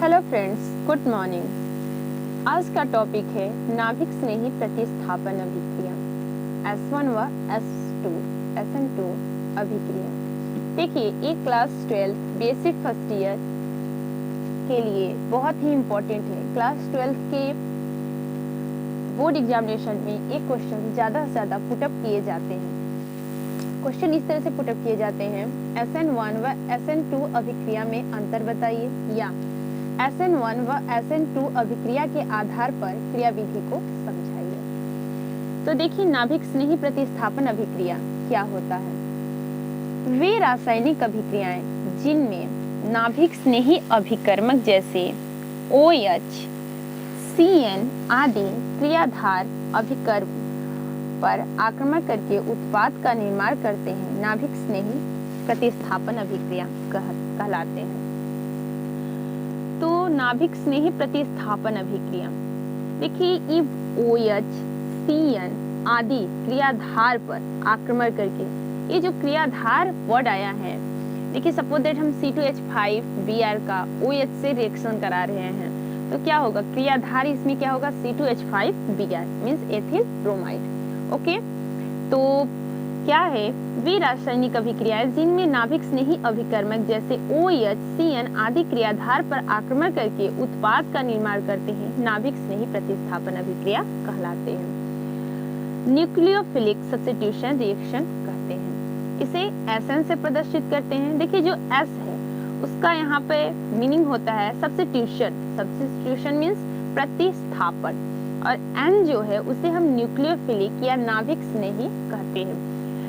Hello friends, good morning. आज का topic है नाभिक स्नेही प्रतिस्थापन अभिक्रिया S1 व S2 SN2 अभिक्रिया। देखिए, एक क्लास 12 बेसिक फर्स्ट ईयर के लिए बहुत ही इम्पोर्टेंट है। क्लास 12 के बोर्ड एग्जामिनेशन में एक क्वेश्चन ज़्यादा से ज़्यादा पुटअप किए जाते हैं। क्वेश्चन इस तरह से पुटअप किए जाते हैं, SN1 व SN2 अभिक्रिया में अंतर बताइए, या SN1 व SN2 अभिक्रिया के आधार पर क्रियाविधि को समझाइए। तो देखिए, नाभिक स्नेही प्रतिस्थापन अभिक्रिया क्या होता है। वे रासायनिक अभिक्रियाएं जिनमें नाभिक स्नेही अभिकर्मक जैसे OH, CN आदि क्रियाधार अभिकर्म पर आक्रमण करके उत्पाद का निर्माण करते हैं, नाभिक स्नेही प्रतिस्थापन अभिक्रिया कहलाते हैं। तो नाभिक स्नेही प्रतिस्थापन अभिक्रिया, देखिए, OH, CN आदि क्रियाधार पर आक्रमण करके, ये जो क्रियाधार वर्ड आया है, देखिए, सपोज दैट हम C2H5Br का OH से रिएक्शन करा रहे हैं, तो क्या होगा, क्रियाधार इसमें क्या होगा, C2H5Br means ethyl bromide. Okay, तो क्या है, वे रासायनिक अभिक्रियाएं जिनमें नाभिक स्नेही अभिकर्मक जैसे OH, CN आदि क्रियाधार पर आक्रमण करके उत्पाद का निर्माण करते हैं, नाभिक स्नेही प्रतिस्थापन अभिक्रिया कहलाते हैं। न्यूक्लियोफिलिक सब्स्टिट्यूशन रिएक्शन कहते हैं। इसे SN से प्रदर्शित करते हैं। देखिए, जो S है उसका यहाँ पे मीनिंग होता है सब्स्टिट्यूशन। सब्स्टिट्यूशन मीन्स प्रतिस्थापन, और N जो है उसे हम न्यूक्लियोफिलिक या नाभिक स्नेही कहते हैं।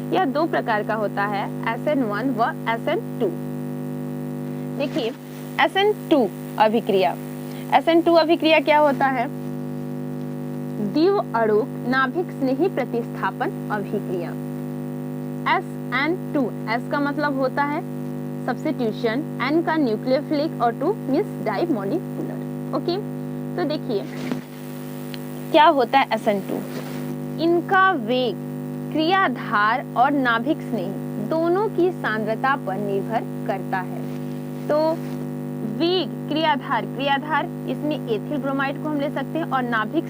यह दो प्रकार का होता है, SN1 व SN2। देखिए, SN2 अभिक्रिया, SN2 अभिक्रिया क्या होता है, द्विव अणुक नाभिक स्नेही प्रतिस्थापन अभिक्रिया। SN2, S का मतलब होता है सब्स्टिट्यूशन, N का न्यूक्लियोफिलिक और 2 मीन्स डाइमोलिकुलर। ओके, तो देखिए क्या होता है SN2। इनका वेग क्रियाधार और नाभिक स्नेही दोनों की सांद्रता पर निर्भर करता है। तो वेग क्रियाधार इसमें एथिल ब्रोमाइड को हम ले सकते हैं, और नाभिक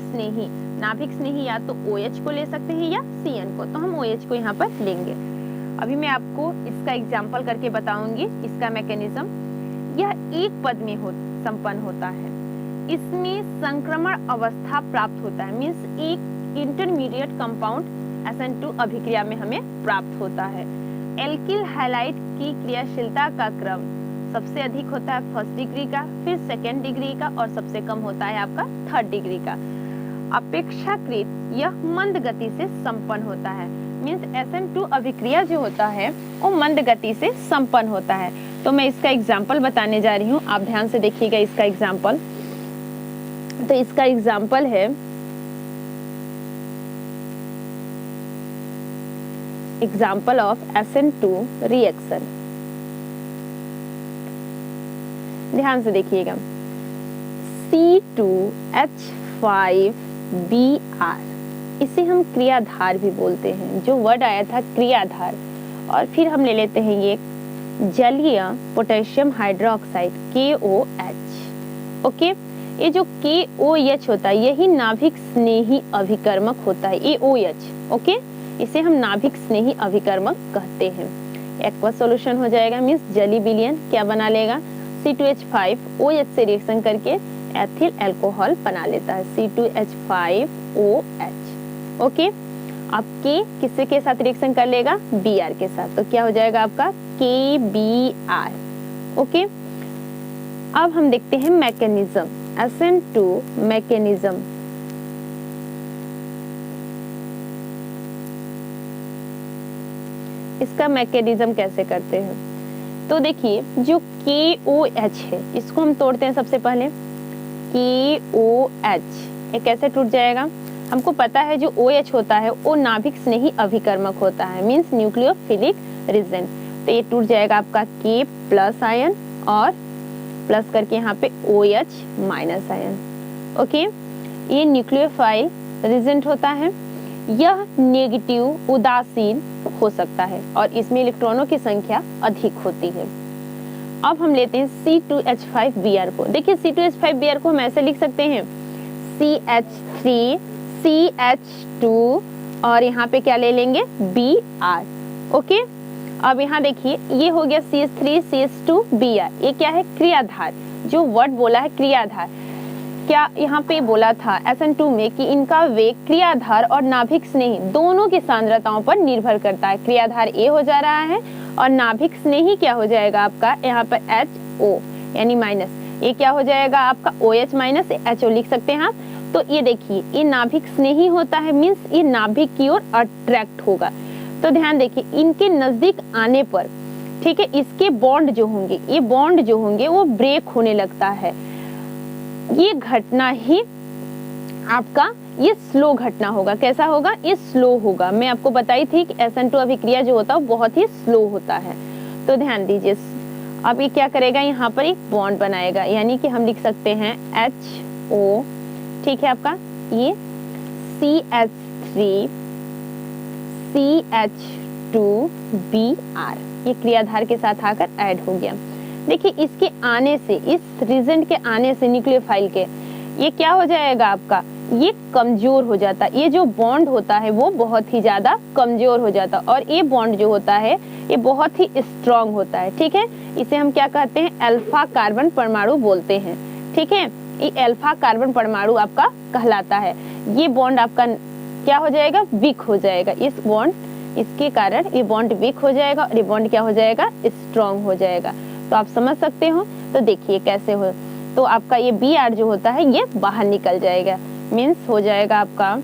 स्नेही या तो OH को ले सकते हैं या CN को, तो हम OH को यहाँ पर लेंगे। अभी मैं आपको इसका एग्जाम्पल करके बताऊंगी इसका मैकेनिज्म। यह एक पद में संपन्न होता है। इसमें संक्रमण अवस्था प्राप्त होता है, मीन्स एक इंटरमीडिएट कंपाउंड SN2 अभिक्रिया में हमें प्राप्त होता है। एल्किल हैलाइड की क्रियाशीलता का क्रम सबसे अधिक होता है फर्स्ट डिग्री का, फिर सेकेंड डिग्री का, और सबसे कम होता है आपका थर्ड डिग्री का। अपेक्षाकृत यह मंद गति से संपन्न होता है, मीन्स SN2 अभिक्रिया जो होता है वो मंद गति से संपन्न होता है। तो मैं इसका एग्जाम्पल बताने जा रही हूँ, आप ध्यान से देखिएगा इसका एग्जाम्पल। तो इसका एग्जाम्पल है, एग्जाम्पल ऑफ SN2 रिएक्शन। ध्यान से देखिएगा, C2H5Br, इसे हम क्रियाधार भी बोलते हैं। जो वर्ड आया था क्रियाधार, और फिर हम ले लेते हैं ये जलीय पोटेशियम हाइड्रोक्साइड KOH। ओके, ये जो KOH होता है यही नाभिक स्नेही अभिकर्मक होता है, AOH। ओके, इसे हम नाभिक स्नेही अभिकर्मक कहते हैं। एक्वस सॉल्यूशन हो जाएगा, मीन्स जली विलयन क्या बना लेगा, C2H5OH से रिएक्शन करके एथिल अल्कोहल बना लेता है, C2H5OH। ओके, अब K किससे के साथ रिएक्शन कर लेगा, Br के साथ, तो क्या हो जाएगा आपका KBr। ओके, अब हम देखते हैं मैकेनिज्म, SN2 मैकेनिज्म। इसका मैकेनिज्म कैसे करते हैं, तो देखिए, जो KOH है इसको हम तोड़ते हैं सबसे पहले। KOH ये कैसे टूट जाएगा, हमको पता है जो OH होता है वो नाभिक स्नेही अभिकर्मक होता है, मीन्स न्यूक्लियोफिलिक रीजन। तो ये टूट जाएगा आपका K प्लस आयन और प्लस करके यहाँ पे OH माइनस आयन। ओके, ये न्यूक्लियोफाइल रीजेंट होता है। यह नेगेटिव उदासीन हो सकता है और इसमें इलेक्ट्रॉनों की संख्या अधिक होती है। अब हम लेते हैं C2H5Br को। देखिए C2H5Br को हम ऐसे लिख सकते हैं CH3 CH2 और यहाँ पे क्या ले लेंगे Br। ओके, अब यहाँ देखिए ये हो गया CH3 CH2 Br। ये क्या है क्रियाधार, जो वर्ड बोला है क्रियाधार। क्या यहाँ पे बोला था SN2 में कि इनका वेग क्रियाधार और नाभिक स्नेही दोनों की सांद्रताओं पर निर्भर करता है। क्रियाधार A हो जा रहा है और नाभिक स्नेही क्या हो जाएगा आपका यहाँ पर HO यानी माइनस। ये क्या हो जाएगा आपका OH माइनस HO लिख सकते हैं आप। तो ये देखिए ये नाभिक स्नेही होता है, मीन्स ये नाभिक की ओर अट्रैक्ट होगा। तो ध्यान देखिए इनके नजदीक आने पर, ठीक है, इसके बॉन्ड जो होंगे, ये बॉन्ड जो होंगे वो ब्रेक होने लगता है। ये घटना ही आपका ये स्लो घटना होगा। कैसा होगा, ये स्लो होगा। मैं आपको बताई थी कि SN2 अभिक्रिया जो होता है वो बहुत ही स्लो होता है। तो ध्यान दीजिए, अब ये क्या करेगा, यहाँ पर एक बॉन्ड बनाएगा, यानी कि हम लिख सकते हैं HO, ठीक है, आपका ये CH3 CH2Br ये क्रियाधार के साथ आकर ऐड हो गया। देखिए इसके आने से, इस रिजेंट के आने से न्यूक्लियोफाइल के, ये क्या हो जाएगा आपका, ये कमजोर हो जाता है। ये जो बॉन्ड होता है वो बहुत ही ज्यादा कमजोर हो जाता है और ये बॉन्ड जो होता है ये बहुत ही स्ट्रांग होता है। ठीक है, इसे हम क्या कहते हैं, अल्फा कार्बन परमाणु बोलते हैं। ठीक है, ये अल्फा कार्बन परमाणु आपका कहलाता है। ये बॉन्ड आपका क्या हो जाएगा, वीक हो जाएगा। इस बॉन्ड, इसके कारण ये बॉन्ड वीक हो जाएगा और ये बॉन्ड क्या हो जाएगा, स्ट्रांग हो जाएगा। तो आप समझ सकते हो। तो देखिए कैसे हो, तो आपका ये Br जो होता है ये बाहर निकल जाएगा, मीन्स हो जाएगा आपका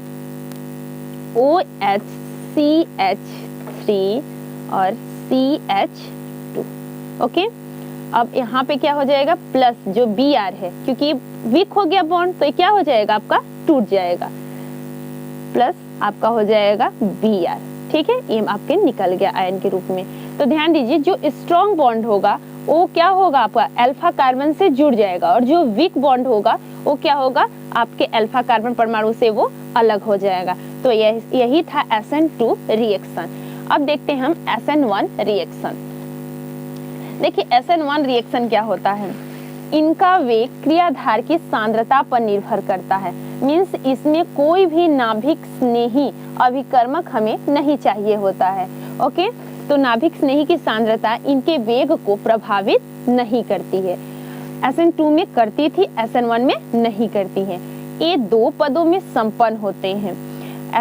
OHCH3 और CH2। ओके, अब यहाँ पे क्या हो जाएगा, प्लस जो Br है, क्योंकि वीक हो गया बॉन्ड तो ये क्या हो जाएगा आपका, टूट जाएगा, प्लस आपका हो जाएगा Br। ठीक है, ये आपके निकल गया आयन के रूप में। तो ध्यान दीजिए, जो स्ट्रॉन्ग बॉन्ड होगा वो क्या होगा आपका अल्फा कार्बन से जुड़ जाएगा और जो वीक बॉन्ड होगा वो क्या होगा, आपके अल्फा कार्बन परमाणु से वो अलग हो जाएगा। तो यही था SN2 रिएक्शन। अब देखते हैं हम SN1 रिएक्शन। देखिए SN1 रिएक्शन क्या होता है, इनका वेग क्रियाधार की सांद्रता पर निर्भर करता है। मीन्स इसमें कोई भी नाभिक स्नेही अभिकर्मक हमें नहीं चाहिए होता है। ओके, तो नाभिक स्नेही की सांद्रता इनके वेग को प्रभावित नहीं करती है। SN2 में करती थी, SN1 में नहीं करती है। ये दो पदों में संपन्न होते हैं।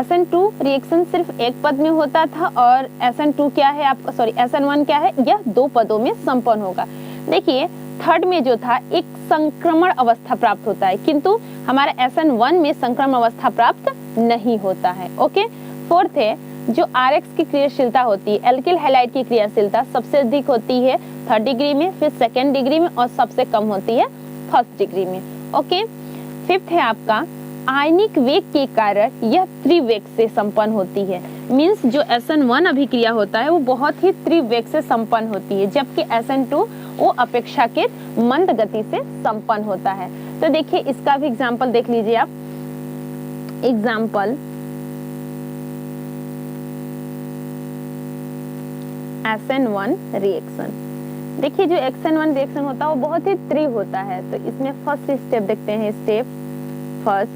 SN2 रिएक्शन सिर्फ एक पद में होता था और SN2 क्या है आपका, सॉरी SN1 क्या है, यह दो पदों में संपन्न होगा। देखिए थर्ड में जो था एक संक्रमण अवस्था प्राप्त होता है, किंतु हमारा SN1 में संक्रमण अवस्था प्राप्त नहीं होता है। ओके, फोर्थ है जो RX की क्रियाशीलता होती है, एल्किल हैलाइड की क्रियाशीलता सबसे अधिक होती है 3rd डिग्री में, फिर 2nd डिग्री में और सबसे कम होती है 1st डिग्री में। ओके, फिफ्थ है आपका आयनिक वेग के कारण यह त्रिवेग से संपन्न होती है। मींस जो SN1 अभिक्रिया होता है वो बहुत ही त्रिवेग से संपन्न होती है, जबकि SN2 वो अपेक्षाकृत मंद गति से संपन्न होता है। तो देखिए इसका भी एग्जाम्पल देख लीजिए आप। Example SN1 reaction. देखिए जो SN1 रिएक्शन होता है वो बहुत ही त्रिव होता है। तो इसमें फर्स्ट स्टेप देखते हैं। स्टेप फर्स्ट,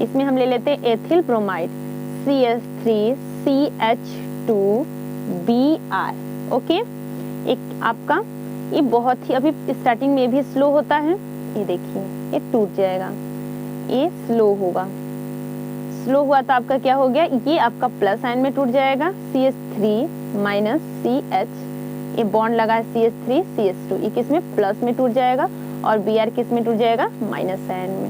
इसमें हम ले लेते हैं एथिल ब्रोमाइड CH3CH2Br। ओके, एक आपका ये बहुत ही अभी स्टार्टिंग में भी स्लो होता है। ये देखिए ये टूट जाएगा, ये स्लो होगा। स्लो हुआ तो आपका क्या हो गया, ये आपका प्लस आयन में टूट जाएगा, CH3 माइनस CH, ये बॉन्ड लगा है CH3 CH2, ये किस में प्लस में टूट जाएगा और Br किस में टूट जाएगा, माइनस आयन में।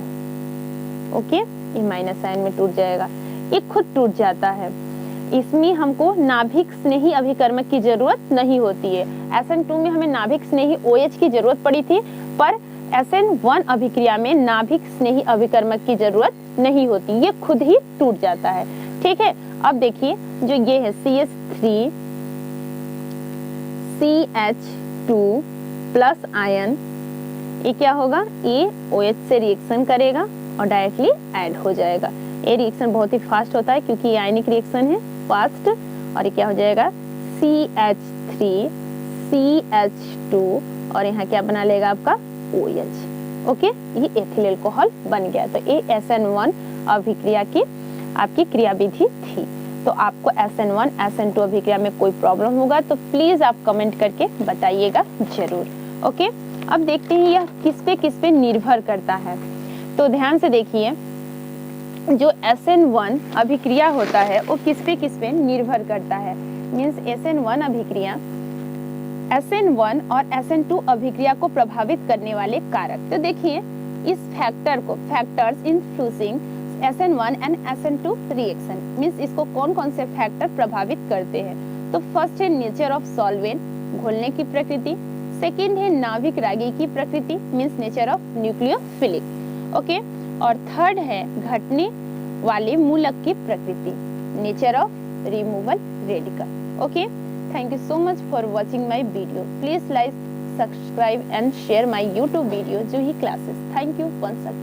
ओके, ये माइनस आयन में टूट जाएगा, ये खुद टूट जाता है। इसमें हमको नाभिक स्नेही अभिकर्मक की जरूरत नहीं होती है। SN2 में हमें नाभिक स्नेही OH की जरूरत पड़ी थी, पर SN1 अभिक्रिया में नाभिक स्नेही अभिकर्मक की जरूरत नहीं होती, ये खुद ही टूट जाता है। ठीक है, अब देखिए जो ये है CH3 CH2 प्लस आयन, ये क्या होगा, ये OH से रिएक्शन करेगा और डायरेक्टली ऐड हो जाएगा। ये रिएक्शन बहुत ही फास्ट होता है क्योंकि ये आयनिक रिएक्शन है, फास्ट। और ये क्या हो जाएगा, CH3 CH2 और यहाँ क्या बना लेगा आपका OH। ओके, ये एथिल अल्कोहल बन गया। तो ये SN1 अभिक्रिया की आपकी क्रियाविधि थी। तो आपको SN1 SN2 अभिक्रिया में कोई प्रॉब्लम होगा तो प्लीज आप कमेंट करके बताइएगा जरूर। ओके, अब देखते हैं यह किस पे निर्भर करता है। तो ध्यान से देखिए, जो SN1 अभिक्रिया होता है वो किस पे निर्भर करता है। मीन्स SN1 अभिक्रिया SN1 और SN2 अभिक्रिया को प्रभावित करने वाले कारक। तो देखिए इस factors influencing SN1 and SN2 reaction, means इसको कौन कौन से फैक्टर प्रभावित करते हैं। तो फर्स्ट है नेचर ऑफ सॉल्वेंट, घोलने की प्रकृति। सेकेंड है नाभिक रागी की प्रकृति, means nature of nucleophilic. Okay, और थर्ड है घटने वाले मूलक की प्रकृति, nature of removal radical. Okay, thank you so much for watching my video. Please like, subscribe and share my YouTube video Juhi classes. Thank you once again.